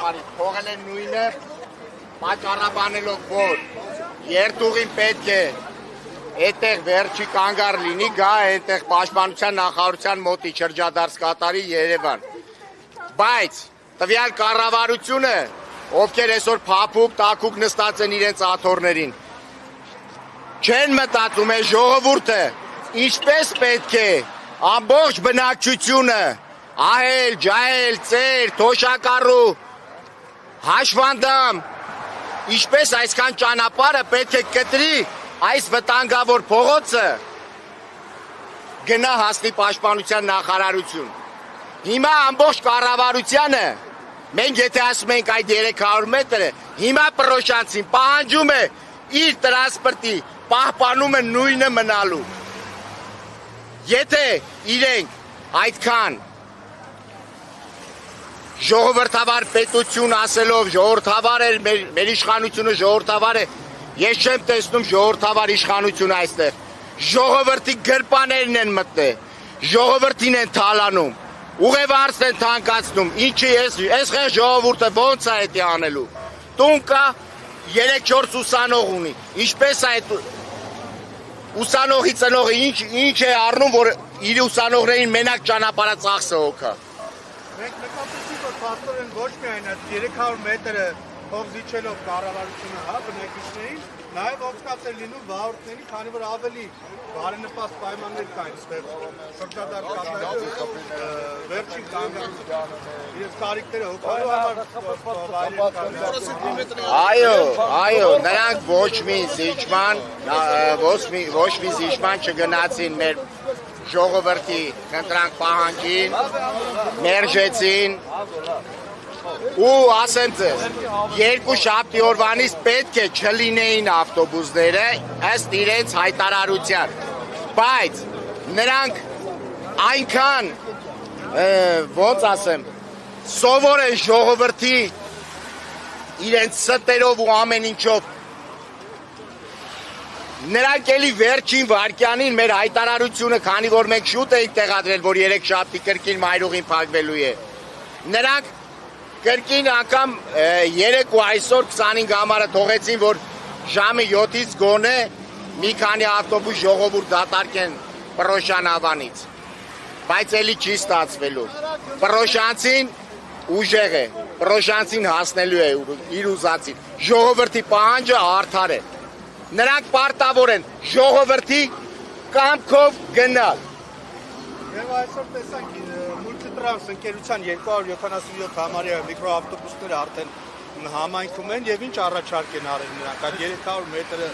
ճանապարհի, թողել են նույնը, պատճառաբանելով, որ երթուղին պետք է այդտեղ վերջի կանգար լինի, գա այդտեղ պաշտպանության նախարարության մոտի շրջադարձ կատարի Երևան։ Բայց տվյալ կառավարությունը, ովքեր այսօր փափուկ, տաքուկ նստած են իրենց աթոռներին, չեն մտածում է ժողովուրդը ինչպես պետք է ամբողջ բնակչությունը ահել, ջահել, ծեր, թոշակառու, հաշվանդամ, ինչպես այսքան ճանապարհը պետք է կտրի այս վտանգավոր փողոցը գնա հասնի պաշտպանության նախարարություն։ Հիմա ամբողջ կառավարությանը, մենք եթե ասում ենք այդ 300 մետրը, հիմա Պռոշյանցին պահանջում է իր տրանսպորտի պահպանումը նույնը մնալու։ Եթե իրենք այդքան ժողովրդավար պետություն ասելով, ժողովրդավար է մեր իշխանությունը, ժողովրդավար է, ես չեմ տեսնում ժողովրդավար իշխանություն այստեղ։ Ժողովրդի գրպաներն են մտնել, ժողովրդին են թալանում, ուղևորներին են թանկացնում, ինչի այս ժողովուրդը ոնց է դա անելու։ Տուն կա 3-4 ուսանող ունի, ինչպես է այդ ուսանողի ծնողը ինչ է առնում, որ իր ուսանողներին մենակ ճանապարհածախսը հոգա։ Մենք նկատեցինք, որ փաստորեն ոչ միայն այդ 300 մետրը փող զիջելով կառավարությունը, հա, բնակիչներին, նաև օգտած է լինում վարորդների, քանի որ ավելի բարենպաստ պայմաններ կային այստեղ շրջադարձ կատարելու վերջին կանգառում իրենց կարիքները հոգալու համար։ Այո, նրանք ոչ մի զիջման չգնացին մեր ժողովրդի խնդրանք պահանջին, մերժեցին ու ասեմ ձեզ, 2 շաբթի օրվանից պետք է չլինեին ավտոբուսները ըստ իրենց հայտարարության, բայց նրանք այնքան, ոնց ասեմ, սովոր են ժողովրդի իրենց ստերով ու ամեն ինչով, նրանք էլի վերջին վարկյանին մեր հայտարարությունը, քանի որ մենք շուտ էինք տեղադրել, որ 3 շաբթի կրկին մայրուղին փակվելու է, նրանք կրկին անգամ 3 ու այսօր 25 համարը թողեցին, որ ժամը 7-ից գոնե մի քանի ավտոբուս ժողովուրդ դատարկեն Պռոշյան ավանից, բայց էլի չի ստացվելու։ Պռոշյանցին ուժեղ է, Պռոշյանցին հասնելու է իր ուզածին, ժողովրդի պահանջը արդար է, նրանք պարտավոր են ժողովրդի կամքով գնալ։ Եվ այսօր տեսանք Մուլտիտրանս ընկերության 277 համարյա միկրոավտոբուսները արդեն համայնքում են եւ ինչ առաջարկ են արել նրանք այդ 300 մետրը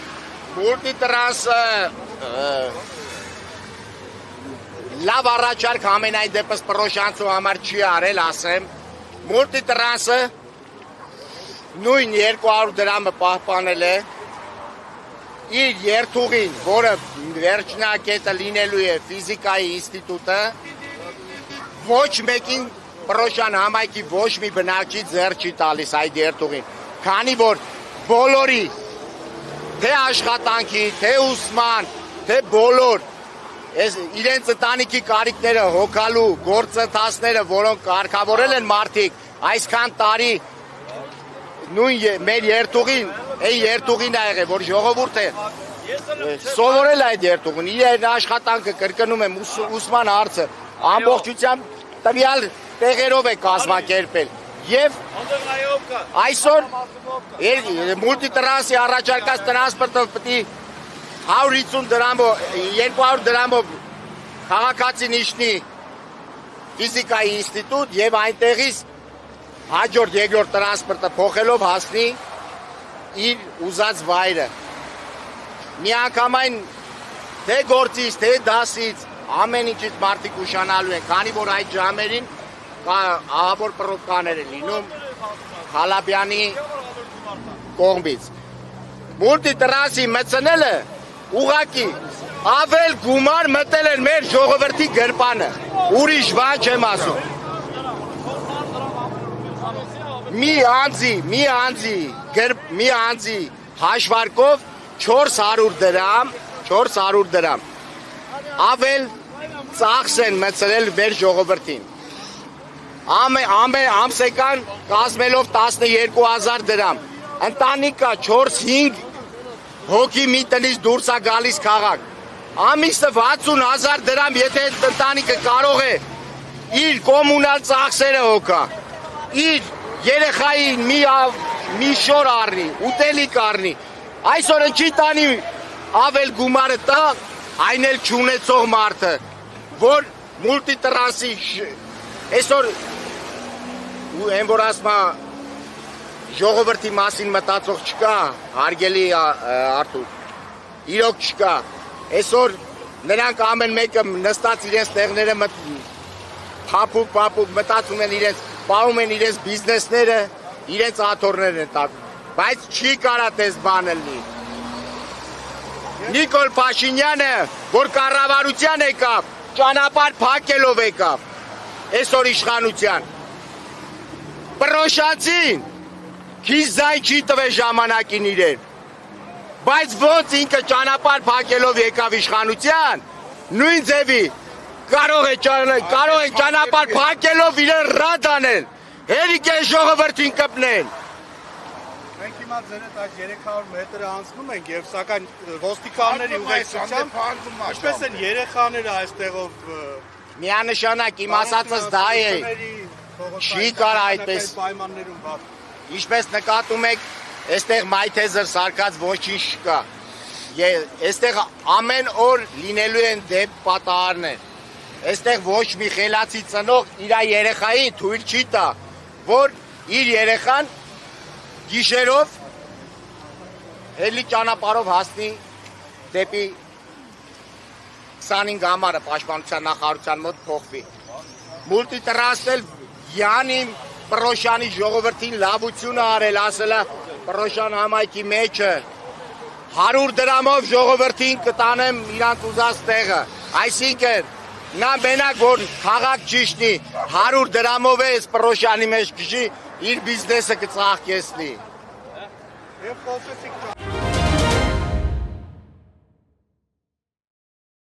Մուլտիտրանսը լավ առաջարկ ամենայն դեպս Պռոշյանցու համար չի արել, ասեմ։ Մուլտիտրանսը նույն 200 դրամը պահպանել է իր երթուղին, որը վերջնակետը լինելու է ֆիզիկայի ինստիտուտը, ոչ մեկին Պռոշյան համայնքի ոչ մի բնակչի ձեռ չի տալիս այդ երթուղին, քանի որ բոլորի, թե աշխատանքի, թե ուսման, թե բոլոր իրենց ընտանիքի կարիքները հոգալու գործընթացները, որոնք կարգավորել են մարդիկ այսքան տարի նույն մեր երթուղին, այն երթուղին ա եղել, որ ժողովուրդը սովորել այդ երթուղին, իր աշխատանքը կրկնում եմ ուսման հարցը, ամբողջությամբ տվյալ տեղերով է կազմակերպել եւ այսօր Մուլտիտրանսի առաջարկած տրանսպորտը պետք է 150 դրամով, 200 դրամով քաղաքացին իջնի ֆիզիկայի ինստիտուտ եւ այնտեղից հաջորդ երկրորդ տրանսպորտը փոխելով հասնի իր ուզած վայրը։ Միանգամայն թե գործից, թե դասից, ամեն ինչից մարդիկ ուշանալու են, քանի որ այդ ժամերին ահավոր պրոբկաներ են լինում Խալաբյանի կողմից։ Մուլտիտրանսի մտցնելը ուղղակի ավել գումար մտել են մեր ժողովրդի գրպանը, ուրիշ բան չեմ ասում։ Մի անձի հաշվարկով 400 դրամ ավել ծախս են մտցրել մեր ժողովրդին։ ամսեկան կազմելով 12,000 դրամ։ Ընտանիքա 4-5 հոգի մի տնից դուրս է գալիս քաղաք։ Ամիսը 60,000 դրամ, եթե ընտանիքը կարող է իր կոմունալ ծախսերը հոգա, իր երեխային մի շոր առնի, ուտելիք առնի, այսօր չի տանի ավել գումարը տա, այն էլ չունեցող մարդը, որ մուլտիտրանսի այսօր ու են որ ասմա ժողովրդի մասին մտածող չկա, հարգելի Արթուր, իրոք չկա, այսօր նրանք ամեն մեկը նստած իրենց տեղները փափուկ մտածում են իրենց, պահում են իրենց բիզնեսները, իրենց աթոռներն են տակ, բայց չի կարա տես բանը լինի։ Նիկոլ Փաշինյանը, որ կառավարության եկավ, ճանապարհ փակելով եկավ, այսօր իշխանության, Պրոշանցին քիչ զայն չի տվել ժամանակին իրեն, բայց ոնց ինքը ճանապարհ փակելով եկավ իշխանության, նույն ձևի կարող է ճանապարհ փակելով իրեն ռադ անել, հերիք է ժողովրդին կպնել։ Մենք հիմա ձերդ այդ 300 մետրը անցնում ենք եւ սակայն ոստիկանների ուղեկցությամբ ինչպես են երեխաները այստեղով Միանշանակ իմ ասածս դա է, չի կար այդպես, ինչպես նկատում եք, այստեղ մայթեզր սարկած ոչինչ չկա, այստեղ ամեն օր լինելու են դեպ պատահարներ, այստեղ ոչ մի խելացի ծնող իր երեխային թույլ չի տա, որ իր երեխան գիշերով էլի ճանապարհով հասնի դեպի 25 համարը պաշտպանության նախարարության մոտ փոխվի։ Մուլտիտրանսել Յանիմ Պրոշյանի ժողովրդին լավությունը արել, ասելա Պրոշյան համայնքի մեջը 100 դրամով ժողովրդին կտանեմ իրանց ուզած տեղը։ Այսինքն նա մենակ որ քաղաք ճիշտի 100 դրամով է Պրոշյանի մեջ քշի իր բիզնեսը կծաղկեցնի։ Եվ խոսեցիք